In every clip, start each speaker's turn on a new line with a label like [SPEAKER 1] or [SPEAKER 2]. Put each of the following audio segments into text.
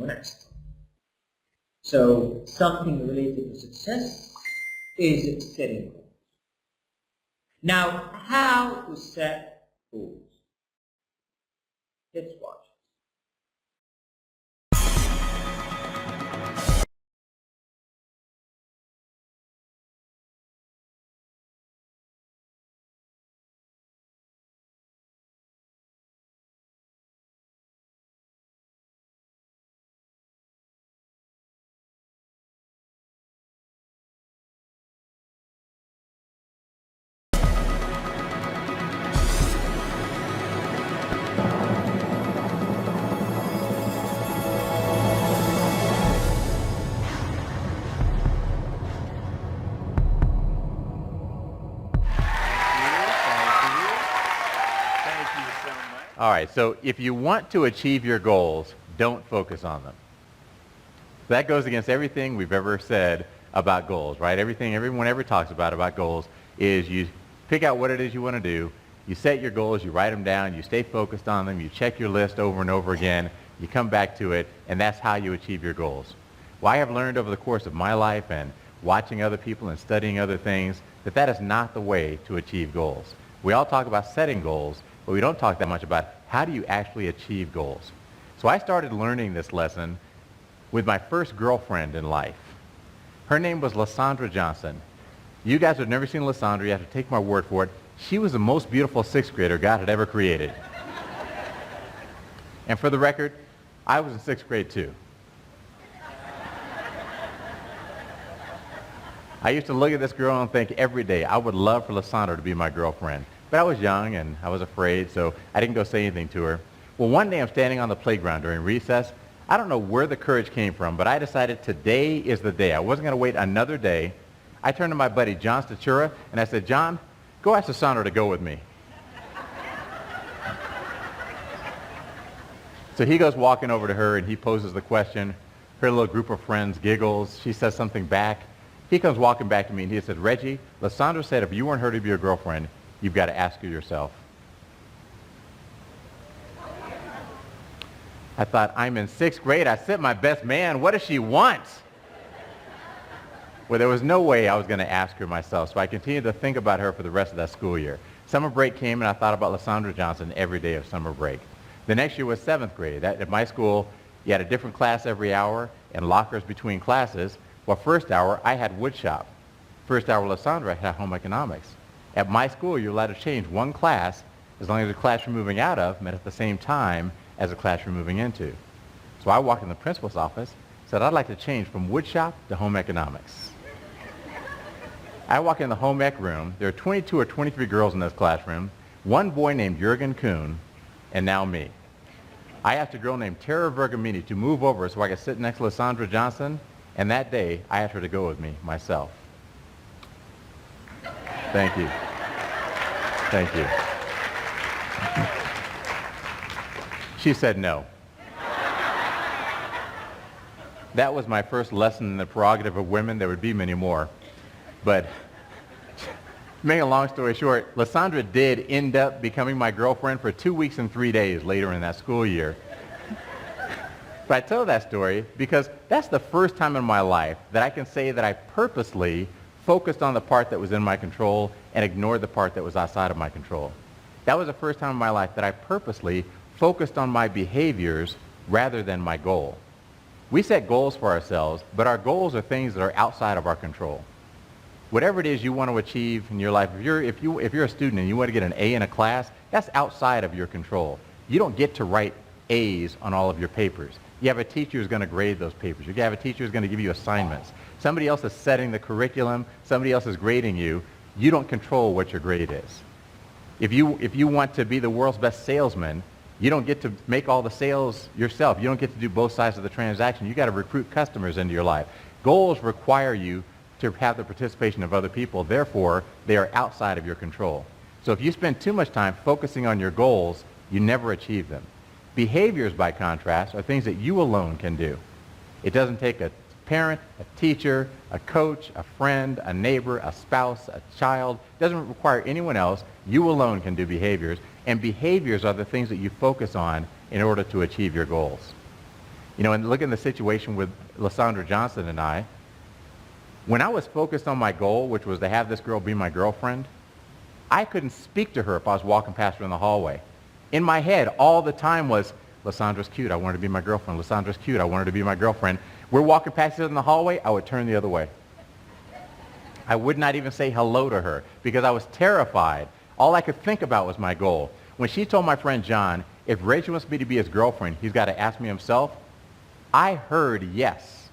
[SPEAKER 1] honest. So something related to success is setting goals. Now, how to set goals? Let's watch.
[SPEAKER 2] All right, so if you want to achieve your goals, don't focus on them. That goes against everything we've ever said about goals, right? Everything everyone ever talks about goals is you pick out what it is you want to do, you set your goals, you write them down, you stay focused on them, you check your list over and over again, you come back to it, and that's how you achieve your goals. Well, I have learned over the course of my life and watching other people and studying other things that that is not the way to achieve goals. We all talk about setting goals, but we don't talk that much about how do you actually achieve goals. So I started learning this lesson with my first girlfriend in life. Her name was Lysandra Johnson. You guys have never seen Lysandra, you have to take my word for it. She was the most beautiful sixth grader God had ever created. And for the record, I was in sixth grade too. I used to look at this girl and think every day I would love for Lysandra to be my girlfriend. But I was young and I was afraid, so I didn't go say anything to her. Well, one day I'm standing on the playground during recess. I don't know where the courage came from, but I decided today is the day. I wasn't going to wait another day. I turned to my buddy, John Statura, and I said, John, go ask Lysandra to go with me. So he goes walking over to her and he poses the question. Her little group of friends giggles. She says something back. He comes walking back to me and he said, Reggie, Lysandra said if you weren't her to be your girlfriend, you've got to ask her yourself. I thought, I'm in sixth grade. I sent my best man. What does she want? Well, there was no way I was going to ask her myself, so I continued to think about her for the rest of that school year. Summer break came, and I thought about Lysandra Johnson every day of summer break. The next year was seventh grade. At my school, you had a different class every hour and lockers between classes. Well, first hour, I had wood shop. First hour, Lysandra had home economics. At my school, you're allowed to change one class as long as the class you're moving out of met at the same time as the class you're moving into. So I walked in the principal's office, said I'd like to change from wood shop to home economics. I walk in the home ec room. There are 22 or 23 girls in this classroom, one boy named Jurgen Kuhn, and now me. I asked a girl named Tara Vergamini to move over so I could sit next to Lysandra Johnson, and that day I asked her to go with me myself. Thank you. Thank you. She said no. That was my first lesson in the prerogative of women. There would be many more. But make a long story short, Lysandra did end up becoming my girlfriend for 2 weeks and 3 days later in that school year. But I tell that story because that's the first time in my life that I can say that I purposely focused on the part that was in my control and ignored the part that was outside of my control. That was the first time in my life that I purposely focused on my behaviors rather than my goal. We set goals for ourselves, but our goals are things that are outside of our control. Whatever it is you want to achieve in your life, if you're a student and you want to get an A in a class, that's outside of your control. You don't get to write A's on all of your papers. You have a teacher who's going to grade those papers. You have a teacher who's going to give you assignments. Somebody else is setting the curriculum. Somebody else is grading you. You don't control what your grade is. If you want to be the world's best salesman, you don't get to make all the sales yourself. You don't get to do both sides of the transaction. You got to recruit customers into your life. Goals require you to have the participation of other people. Therefore, they are outside of your control. So if you spend too much time focusing on your goals, you never achieve them. Behaviors, by contrast, are things that you alone can do. It doesn't take a parent, a teacher, a coach, a friend, a neighbor, a spouse, a child. It doesn't require anyone else. You alone can do behaviors. And behaviors are the things that you focus on in order to achieve your goals. And look at the situation with Lysandra Johnson and I. When I was focused on my goal, which was to have this girl be my girlfriend, I couldn't speak to her if I was walking past her in the hallway. In my head, all the time was, Lysandra's cute, I want her to be my girlfriend. Lysandra's cute, I want her to be my girlfriend. We're walking past her in the hallway, I would turn the other way. I would not even say hello to her because I was terrified. All I could think about was my goal. When she told my friend John, if Rachel wants me to be his girlfriend, he's got to ask me himself, I heard yes.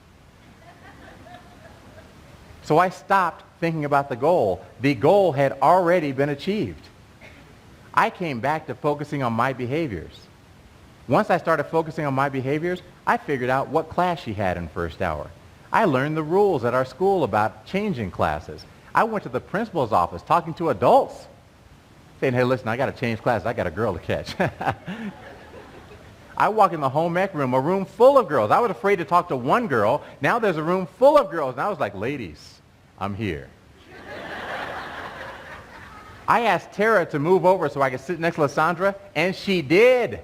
[SPEAKER 2] So I stopped thinking about the goal. The goal had already been achieved. I came back to focusing on my behaviors. Once I started focusing on my behaviors, I figured out what class she had in first hour. I learned the rules at our school about changing classes. I went to the principal's office talking to adults, saying, hey, listen, I got to change classes. I got a girl to catch. I walk in the home ec room, a room full of girls. I was afraid to talk to one girl. Now there's a room full of girls. And I was like, ladies, I'm here. I asked Tara to move over so I could sit next to Lysandra, and she did.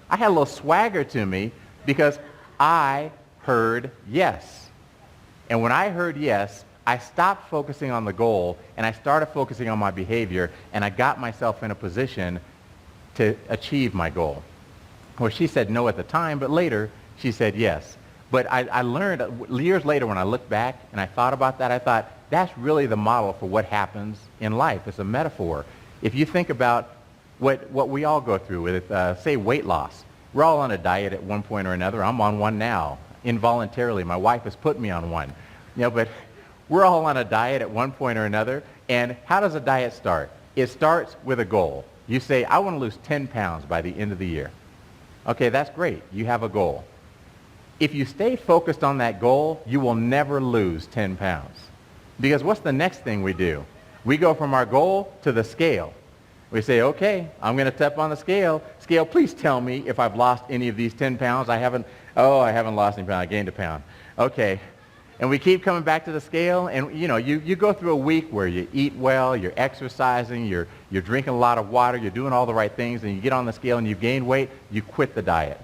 [SPEAKER 2] I had a little swagger to me because I heard yes. And when I heard yes, I stopped focusing on the goal, and I started focusing on my behavior, and I got myself in a position to achieve my goal. Well, she said no at the time, but later she said yes. But I learned years later when I looked back and I thought about that, I thought that's really the model for what happens in life. It's a metaphor. If you think about what we all go through with, say, weight loss. We're all on a diet at one point or another. I'm on one now, involuntarily. My wife has put me on one. But we're all on a diet at one point or another. And how does a diet start? It starts with a goal. You say, I want to lose 10 pounds by the end of the year. Okay, that's great. You have a goal. If you stay focused on that goal, you will never lose 10 pounds. Because what's the next thing we do? We go from our goal to the scale. We say, okay, I'm going to step on the scale. Scale, please tell me if I've lost any of these 10 pounds. I haven't lost any pounds. I gained a pound. Okay. And we keep coming back to the scale, and you go through a week where you eat well, you're exercising, you're drinking a lot of water, you're doing all the right things, and you get on the scale and you've gained weight, you quit the diet.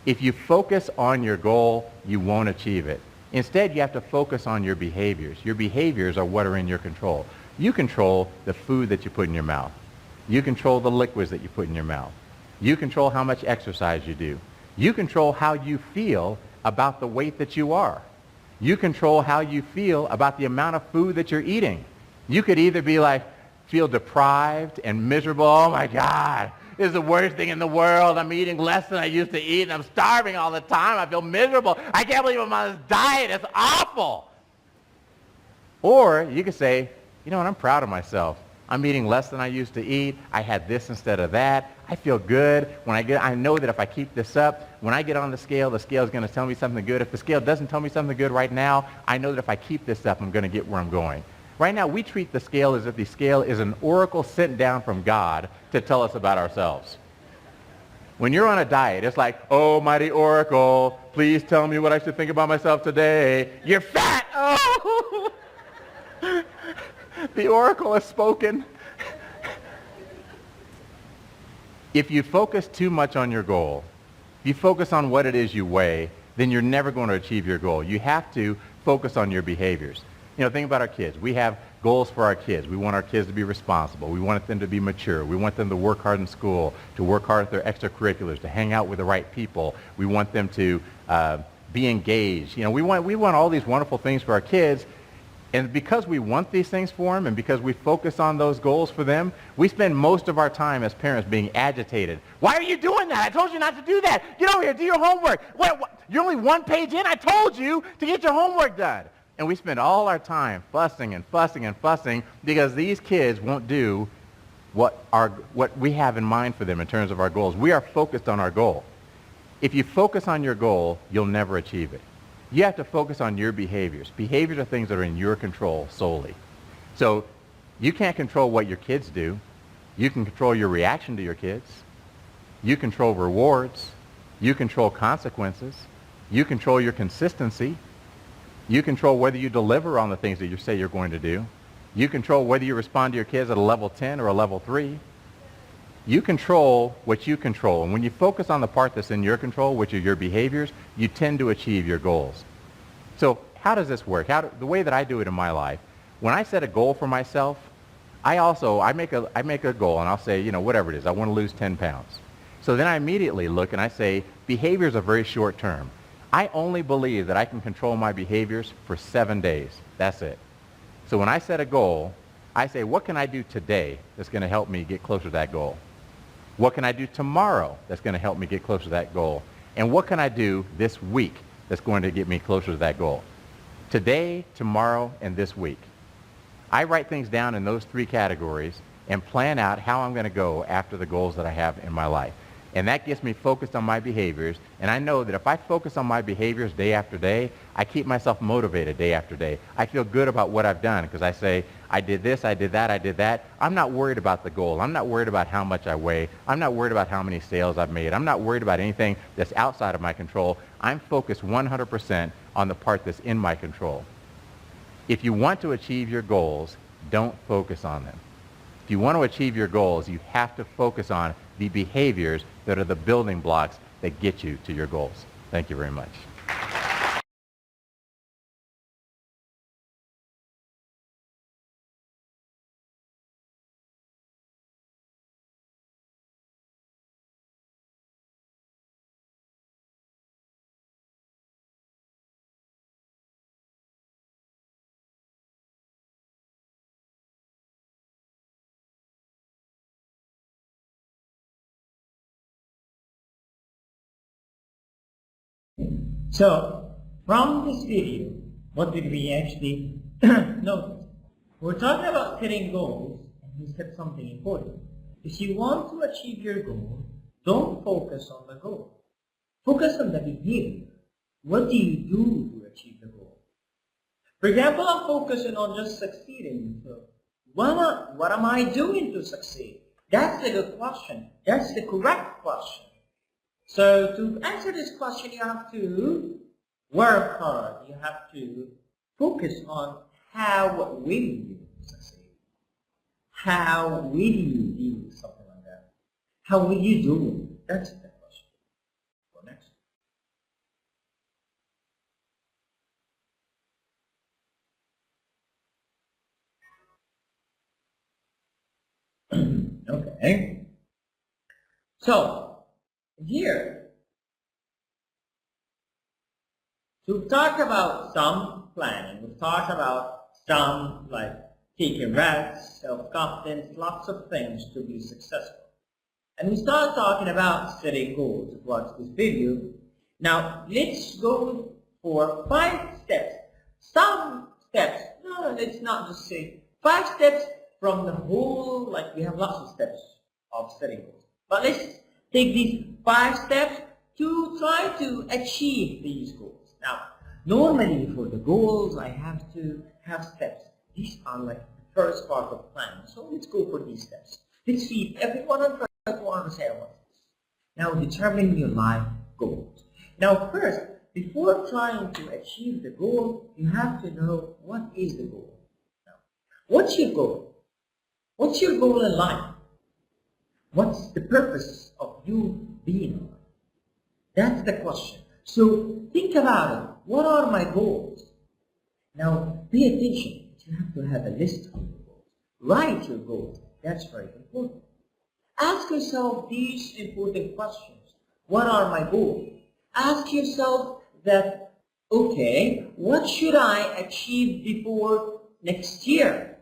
[SPEAKER 2] If you focus on your goal, you won't achieve it. Instead, you have to focus on your behaviors. Your behaviors are what are in your control. You control the food that you put in your mouth. You control the liquids that you put in your mouth. You control how much exercise you do. You control how you feel about the weight that you are. You control how you feel about the amount of food that you're eating. You could either be like, feel deprived and miserable. Oh my God, this is the worst thing in the world. I'm eating less than I used to eat and I'm starving all the time. I feel miserable. I can't believe I'm on this diet. It's awful. Or you could say, you know what, I'm proud of myself. I'm eating less than I used to eat. I had this instead of that. I feel good. I know that if I keep this up, when I get on the scale is going to tell me something good. If the scale doesn't tell me something good right now, I know that if I keep this up, I'm going to get where I'm going. Right now, we treat the scale as if the scale is an oracle sent down from God to tell us about ourselves. When you're on a diet, it's like, oh, mighty oracle, please tell me what I should think about myself today. You're fat. Oh. The oracle has spoken. If you focus too much on your goal, if you focus on what it is you weigh, then you're never going to achieve your goal. You have to focus on your behaviors. Think about our kids. We have goals for our kids. We want our kids to be responsible. We want them to be mature. We want them to work hard in school, to work hard at their extracurriculars, to hang out with the right people. We want them to be engaged. We want all these wonderful things for our kids. And because we want these things for them and because we focus on those goals for them, we spend most of our time as parents being agitated. Why are you doing that? I told you not to do that. Get over here. Do your homework. What? You're only one page in. I told you to get your homework done. And we spend all our time fussing and fussing and fussing because these kids won't do what we have in mind for them in terms of our goals. We are focused on our goal. If you focus on your goal, you'll never achieve it. You have to focus on your behaviors. Behaviors are things that are in your control solely. So you can't control what your kids do. You can control your reaction to your kids. You control rewards. You control consequences. You control your consistency. You control whether you deliver on the things that you say you're going to do. You control whether you respond to your kids at a level 10 or a level 3. You control what you control. And when you focus on the part that's in your control, which are your behaviors, you tend to achieve your goals. So how does this work? The way that I do it in my life, when I set a goal for myself, I make a goal and I'll say, whatever it is, I want to lose 10 pounds. So then I immediately look and I say, behaviors are very short term. I only believe that I can control my behaviors for 7 days. That's it. So when I set a goal, I say, what can I do today that's going to help me get closer to that goal? What can I do tomorrow that's going to help me get closer to that goal? And what can I do this week that's going to get me closer to that goal? Today, tomorrow, and this week. I write things down in those 3 categories and plan out how I'm going to go after the goals that I have in my life. And that gets me focused on my behaviors. And I know that if I focus on my behaviors day after day, I keep myself motivated day after day. I feel good about what I've done because I say, I did this, I did that, I did that. I'm not worried about the goal. I'm not worried about how much I weigh. I'm not worried about how many sales I've made. I'm not worried about anything that's outside of my control. I'm focused 100% on the part that's in my control. If you want to achieve your goals, don't focus on them. If you want to achieve your goals, you have to focus on the behaviors that are the building blocks that get you to your goals. Thank you very much.
[SPEAKER 1] So, from this video, what did we actually notice? We're talking about setting goals, and he said something important. If you want to achieve your goal, don't focus on the goal. Focus on the behavior. What do you do to achieve the goal? For example, I'm focusing on just succeeding. So, what am I doing to succeed? That's the good question. That's the correct question. So to answer this question, you have to work hard. You have to focus on how will you succeed. How will you deal with something like that? How will you do it? That's the question. Go next. Okay. So here, so we've talked about some planning. We've talked about some like taking rest, self-confidence, lots of things to be successful. And we start talking about setting goals to watch this video. Now let's go for 5 steps. Some steps. No, let's not just say 5 steps from the whole, like we have lots of steps of setting goals. But let's take these 5 steps to try to achieve these goals. Now, normally for the goals I have to have steps. These are like the first part of planning. So let's go for these steps. Let's see if everyone on to understand what it is. Now determine your life goals. Now first, before trying to achieve the goal, you have to know what is the goal. Now, what's your goal? What's your goal in life? What's the purpose of you being alive? That's the question. So think about it. What are my goals? Now pay attention. You have to have a list of your goals. Write your goals. That's very important. Ask yourself these important questions. What are my goals? Ask yourself that, okay, what should I achieve before next year?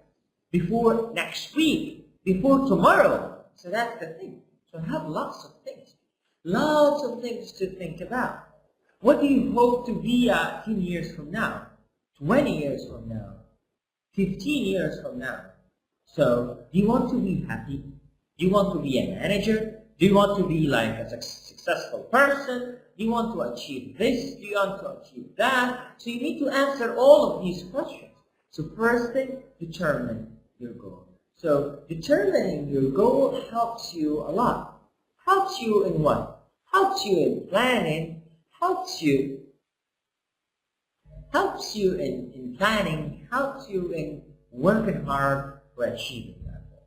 [SPEAKER 1] Before next week? Before tomorrow? So that's the thing. So have lots of things. Lots of things to think about. What do you hope to be 10 years from now? 20 years from now? 15 years from now? So, do you want to be happy? Do you want to be a manager? Do you want to be like a successful person? Do you want to achieve this? Do you want to achieve that? So you need to answer all of these questions. So first thing, determine your goal. So determining your goal helps you a lot. Helps you in what? Helps you in planning. Helps you in planning. Helps you in working hard for achieving that goal.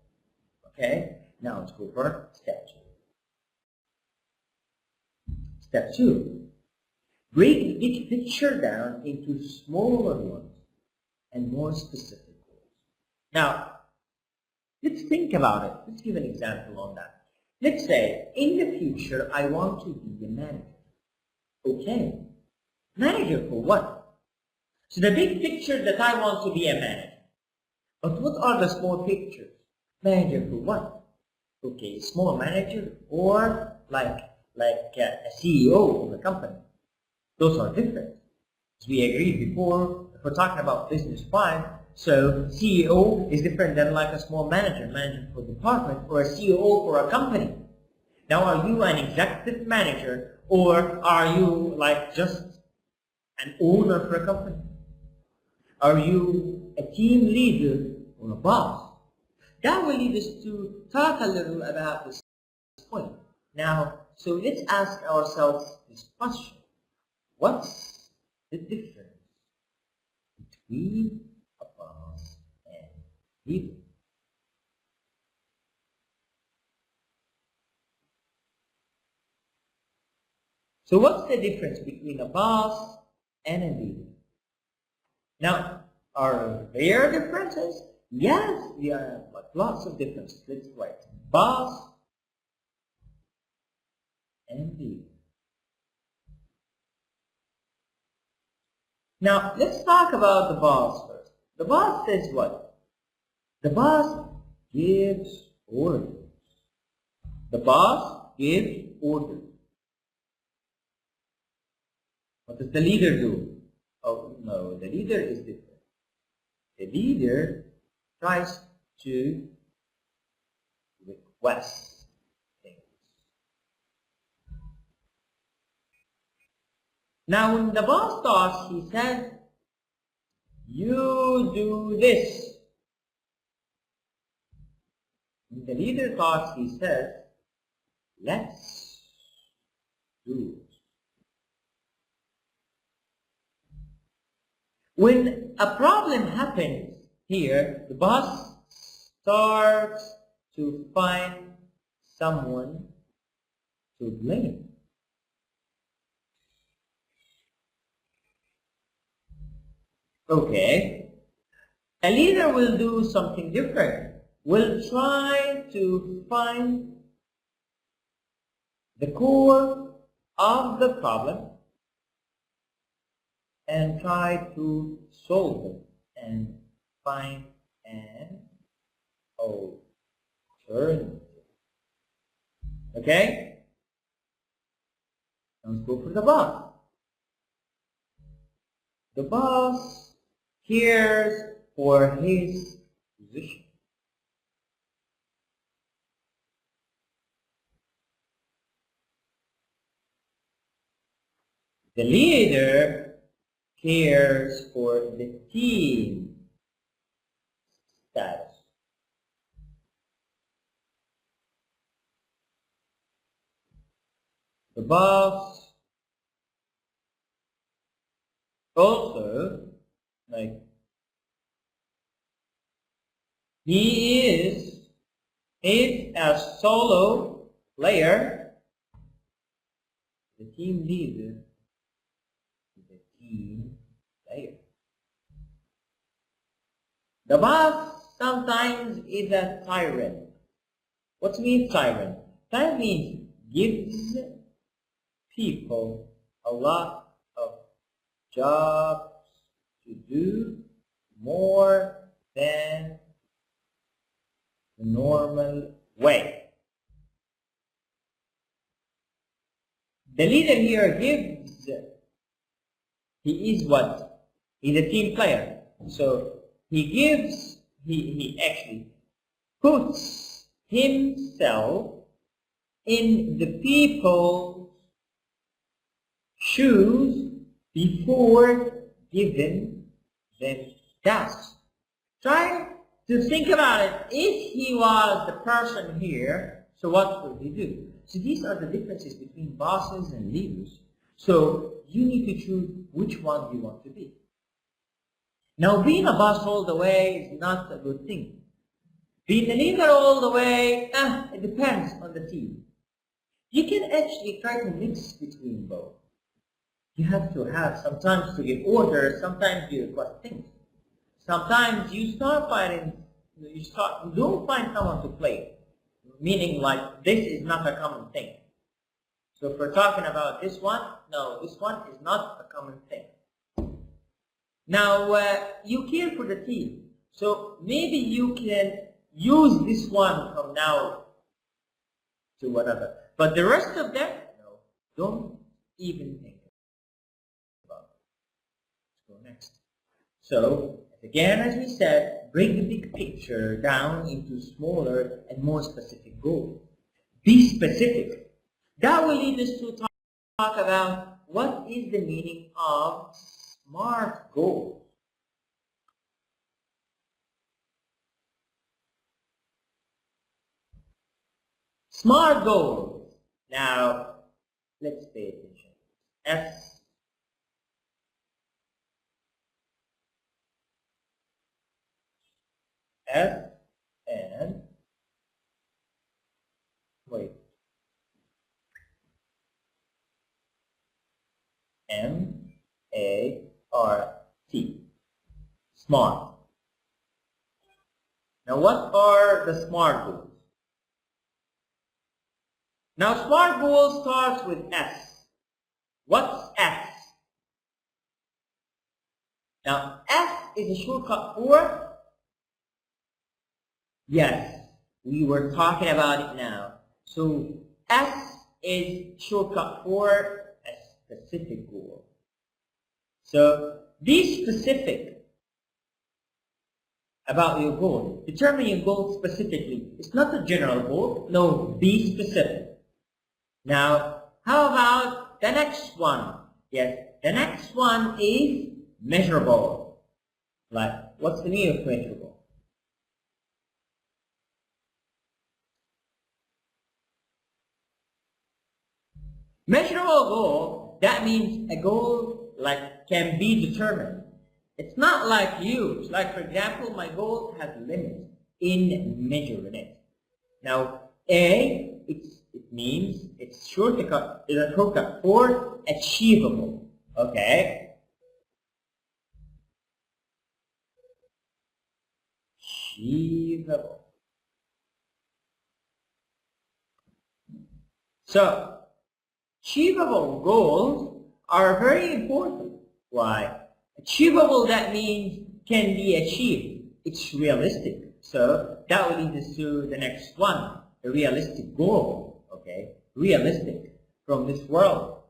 [SPEAKER 1] Okay? Now let's go for step 2. Step 2. Break the big picture down into smaller ones and more specific goals. Now, let's think about it. Let's give an example on that. Let's say, in the future, I want to be a manager. Okay. Manager for what? So the big picture that I want to be a manager. But what are the small pictures? Manager for what? Okay, small manager or like a CEO of a company. Those are different. As we agreed before, if we're talking about business wise, so CEO is different than like a small manager for a department, or a CEO for a company. Now, are you an executive manager, or are you like just an owner for a company? Are you a team leader or a boss? That will lead us to talk a little about this point. Now, so let's ask ourselves this question. What's the difference between a boss and a leader? So what's the difference between a boss and a leader? Now, are there differences? Yes, there are lots of differences. Let's write boss and leader. Now, let's talk about the boss first. The boss says what? The boss gives orders. The boss gives orders. What does the leader do? Oh, no, the leader is different. The leader tries to request things. Now, when the boss talks, he says, you do this. When the leader talks, he says, let's do it. When a problem happens here, the boss starts to find someone to blame. Okay. A leader will do something different. Will try to find the core of the problem and try to solve it and find an alternative. Okay? Now let's go for the boss. The boss cares for his position. The leader cares for the team status. The boss also, like, he is a solo player. The team leader is a team player. The boss sometimes is a tyrant. What means tyrant? Tyrant means gives people a lot of jobs to do, more than the normal way. The leader here gives, he is what? He's a team player. So he gives, he actually puts himself in the people's shoes before giving them tasks. Try to think about it. If he was the person here, so what would he do? So these are the differences between bosses and leaders. So you need to choose which one you want to be. Now, being a boss all the way is not a good thing. Being a leader all the way, it depends on the team. You can actually try to mix between both. You have to have sometimes to give orders, sometimes you request things. Sometimes you start fighting, you don't find someone to play. Meaning like this is not a common thing. So if we're talking about this one, no, this one is not a common thing. Now, you care for the team. So maybe you can use this one from now to whatever. But the rest of them, no, don't even think about it. Let's go next. So, again, as we said, break the big picture down into smaller and more specific goals. Be specific. That will lead us to talk about what is the meaning of SMART goals. SMART goals. Now, let's pay attention. S, F, and wait, M-A-R-T. SMART. Now, what are the SMART goals? Now, SMART goals starts with S. What's S? Now, S is a shortcut for, yes, we were talking about it now. So, S is shortcut for a specific goal. So, be specific about your goal. Determine your goal specifically. It's not a general goal. No, be specific. Now, how about the next one? Yes, the next one is measurable. Like, what's the meaning of measurable? Measurable goal, that means a goal like can be determined. It's not like huge. Like, for example, my goal has limits in measuring it. Now, A, it means it's shortcut, is a shortcut for achievable. Okay? Achievable. So, achievable goals are very important. Why? Achievable, that means can be achieved. It's realistic. So, that will lead us to the next one, the realistic goal. Okay? Realistic from this world.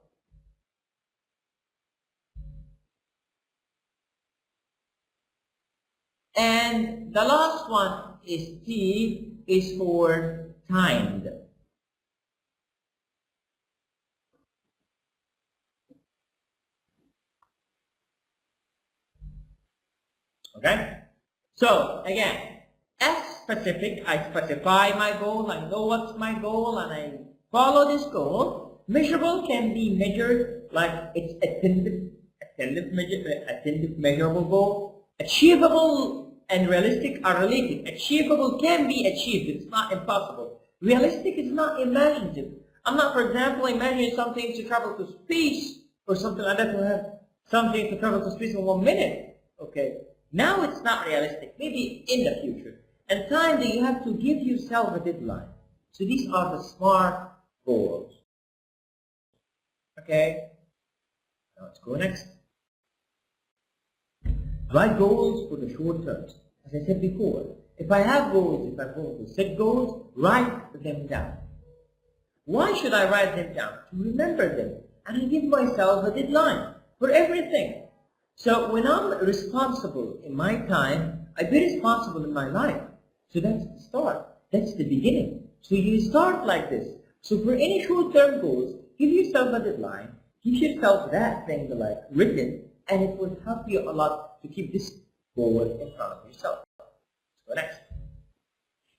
[SPEAKER 1] And the last one is T, is for timed. Okay? So, again, S specific, I specify my goal, I know what's my goal, and I follow this goal. Measurable can be measured like it's attentive measurable goal. Achievable and realistic are related. Achievable can be achieved, it's not impossible. Realistic is not imaginative. I'm not, for example, imagining something to travel to space or something like that, to have something to travel to space in 1 minute. Okay. Now it's not realistic, maybe in the future. And finally, you have to give yourself a deadline. So these are the SMART goals. Okay? Now let's go next. Write goals for the short terms. As I said before, if I have goals, if I'm going to set goals, write them down. Why should I write them down? To remember them. And I give myself a deadline for everything. So when I'm responsible in my time, I be responsible in my life. So that's the start. That's the beginning. So you start like this. So for any short-term goals, give yourself a deadline. Give yourself that thing like written, and it will help you a lot to keep this goal in front of yourself. Let's go next.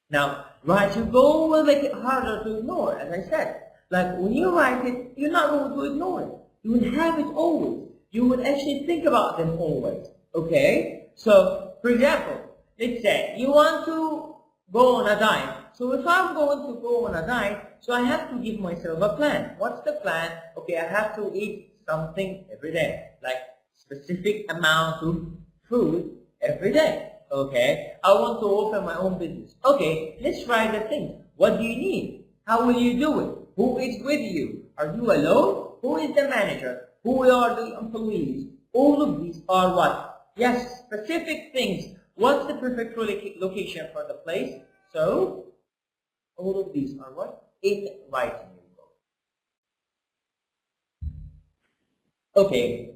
[SPEAKER 1] Now, write your goal will make it harder to ignore, as I said. Like when you write it, you're not going to ignore it. You will have it always. You would actually think about them always. Okay? So, for example, let's say you want to go on a diet. So if I'm going to go on a diet, so I have to give myself a plan. What's the plan? Okay, I have to eat something every day, like specific amount of food every day. Okay, I want to open my own business. Okay, let's write the things. What do you need? How will you do it? Who is with you? Are you alone? Who is the manager? Who are the employees? All of these are what? Yes, specific things. What's the perfect location for the place? So, all of these are what? In writing your goal. Okay,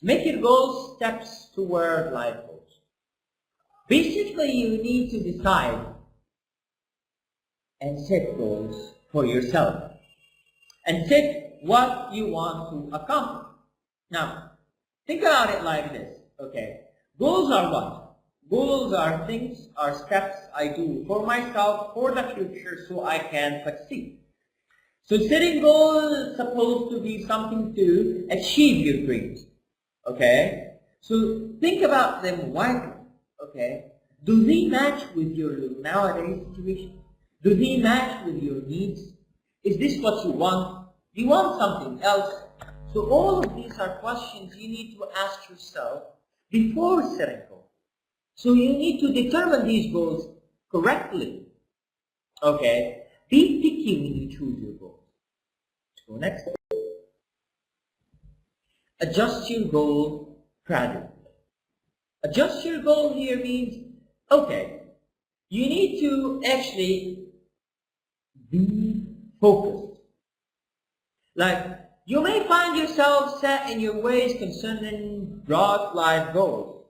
[SPEAKER 1] make your goals steps toward life goals. Basically, you need to decide and set goals for yourself and set what you want to accomplish. Now, think about it like this, okay? Goals are what? Goals are things, are steps I do for myself, for the future, so I can succeed. So setting goals is supposed to be something to achieve your dreams, okay? So think about them wisely, okay? Do they match with your nowadays situation? Do they match with your needs? Is this what you want? Do you want something else? So all of these are questions you need to ask yourself before setting goals. So you need to determine these goals correctly. Okay? Be picky when you choose your goals. Let's go next. Adjust your goal gradually. Adjust your goal here means, okay, you need to actually be focused. Like, you may find yourself set in your ways concerning broad life goals.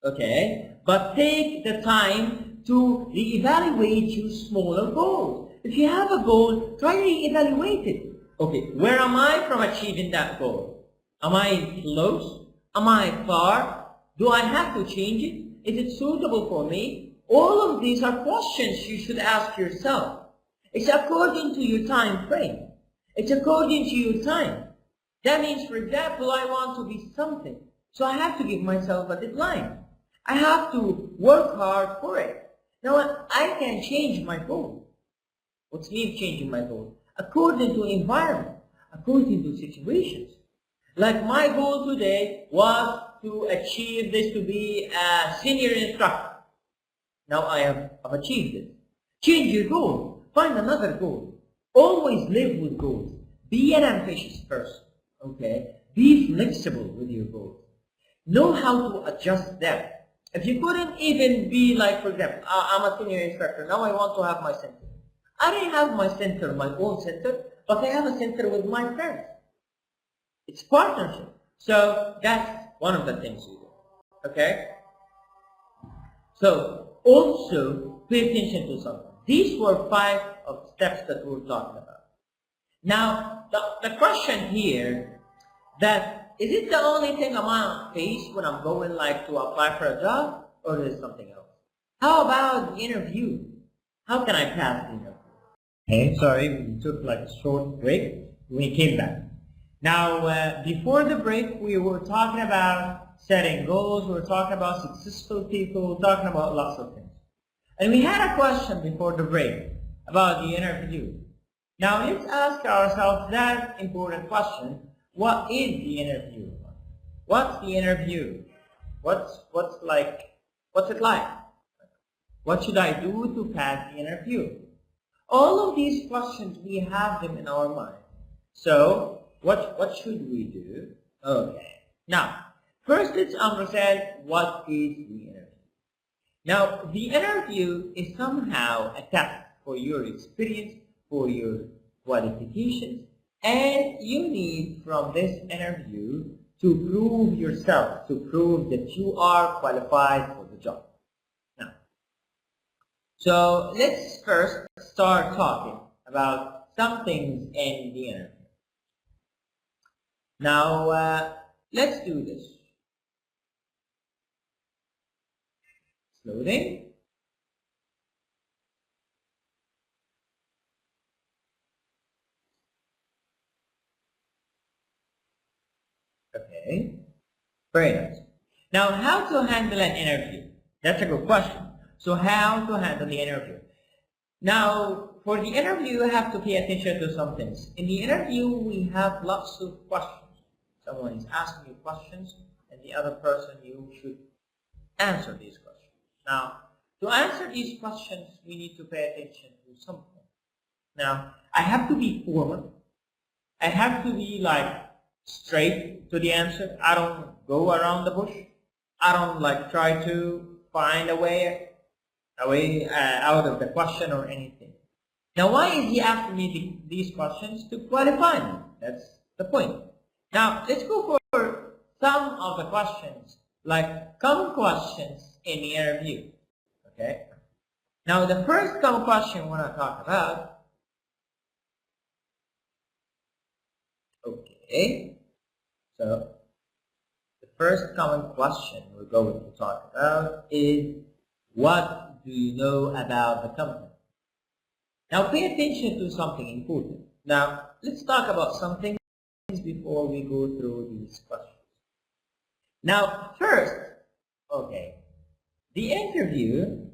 [SPEAKER 1] Okay? But take the time to reevaluate your smaller goals. If you have a goal, try to reevaluate it. Okay, where am I from achieving that goal? Am I close? Am I far? Do I have to change it? Is it suitable for me? All of these are questions you should ask yourself. It's according to your time frame. It's according to your time. That means, for example, I want to be something. So I have to give myself a deadline. I have to work hard for it. Now, I can change my goal. What's mean changing my goal? According to environment, according to situations. Like my goal today was to achieve this, to be a senior instructor. Now I have achieved it. Change your goal. Find another goal. Always live with goals. Be an ambitious person. Okay? Be flexible with your goals. Know how to adjust them. If you couldn't even be like, for example, I'm a senior instructor. Now I want to have my center. I didn't have my center, my own center, but I have a center with my friends. It's partnership. So that's one of the things you do. Okay? So also pay attention to something. These were 5 of steps that we're talking about. Now, the question here, that is it the only thing I'm gonna face when I'm going like to apply for a job, or is it something else? How about the interview? How can I pass the interview? Okay, sorry, we took like a short break. We came back. Now, before the break, we were talking about setting goals. We were talking about successful people. We were talking about lots of things. And we had a question before the break about the interview. Now let's ask ourselves that important question. What is the interview? What's the interview? What's it like? What should I do to pass the interview? All of these questions, we have them in our mind. So what should we do? Okay. Now, first let's understand what is the interview. Now, the interview is somehow a test for your experience, for your qualifications, and you need from this interview to prove yourself, to prove that you are qualified for the job. Now, so let's first start talking about some things in the interview. Now, let's do this. Loading. Okay, very nice. Now, how to handle an interview? That's a good question. So how to handle the interview? Now, for the interview, you have to pay attention to some things. In the interview, we have lots of questions. Someone is asking you questions, and the other person, you should answer these questions. Now, to answer these questions, we need to pay attention to something. Now, I have to be formal. I have to be like straight to the answer. I don't go around the bush. I don't like try to find a way out of the question or anything. Now, why is he asking me these questions? To qualify me. That's the point. Now, let's go for some of the questions, like common questions in the interview. Okay. Now, the first common question I want to talk about. Okay. So, the first common question we're going to talk about is, what do you know about the company? Now pay attention to something important. Now let's talk about some things before we go through these questions. Now first, okay, the interview